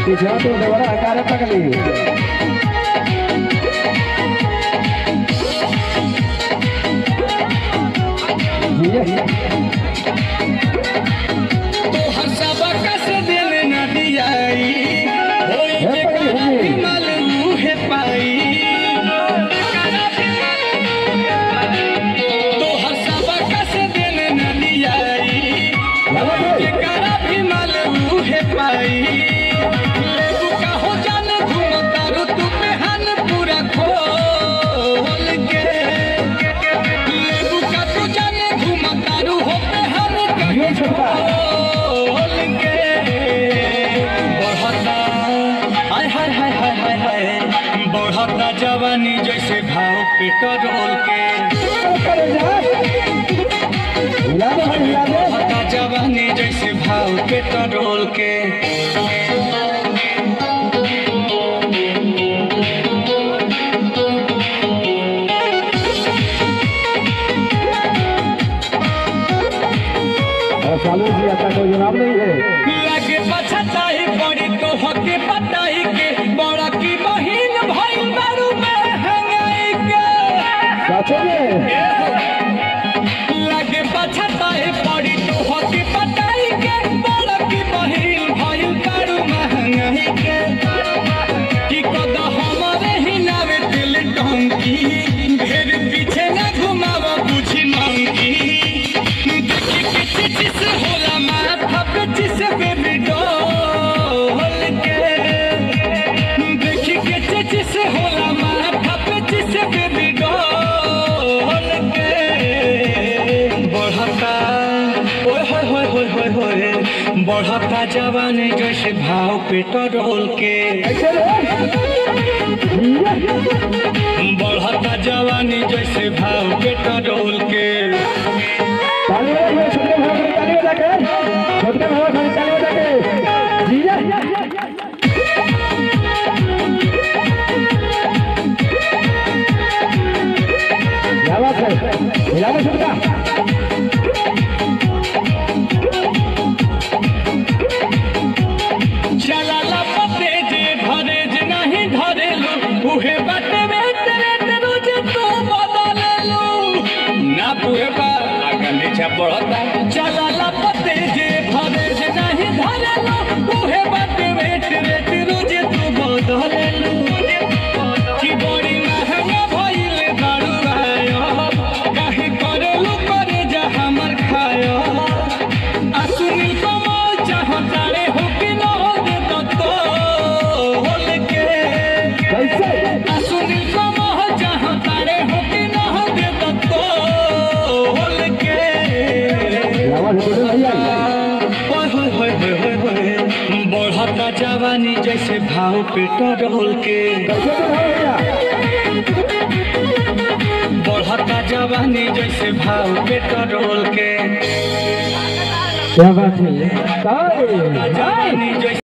पीछे तो दोबारा आकार पकड़ ली तो हर सबक से दिल न दियाई होई जे कभी मालूम है पाई तो हर सबक से दिल न दियाई होई जे कभी मालूम है पाई लेबू का हो जान घूमता रू तू पे हन पूरा खोल के लेबू का तू जान घूमता रू हो पे हन खोल के बढ़ता जवानी जैसे भाव पेट्रोल के बढ़ता जवानी जैसे भाव पेट्रोल के चालू किया था कोई जवाब नहीं है लगे पछताई पड़ी तो हके पताई के बड़ा की बहिन भाई बारू में हंगाई के सच में लगे पछताई पड़ी तो हके पताई के बड़ा की बहिन भाई बारू में हंगाई के कि कदा हमारे ही नावे दिल टंकी ढेर पीछे न घुमावा बुझी मांगी देखी किसी चीज होला माथा पे जिसे बेबी डोल के देखी किसी चीज होला माथा पे जिसे बेबी डोल के बढ़ता ओए होए होए होए होए बढ़ता जवानी जैसे भाव पेट्रोल के बढ़ता जवानी जैसे भाव पेट्रोल के चला पते जे धरे जे नहीं धरे लो उहे बाटे बेटे रोज तो बदले लो ना पुए बा आगे छा बढ़ता चला पते जे धरे जे नहीं धरे लो उहे बाटे बेटे रोज तो बदले लो कि बड़ी महंगा भइल दारू आयो काहे करेलू करे जा हमर खायो आ सुनील कमल चाहता रे हो कि न हो दे तो होल के कैसे सुनील कमल चाहता रे हो कि न हो दे तो होल के बढ़ता जवानी जैसे भाव पेट्रोल के बढ़ता जवानी जैसे भाव पेट्रोल के क्या बात है जवानी जैसे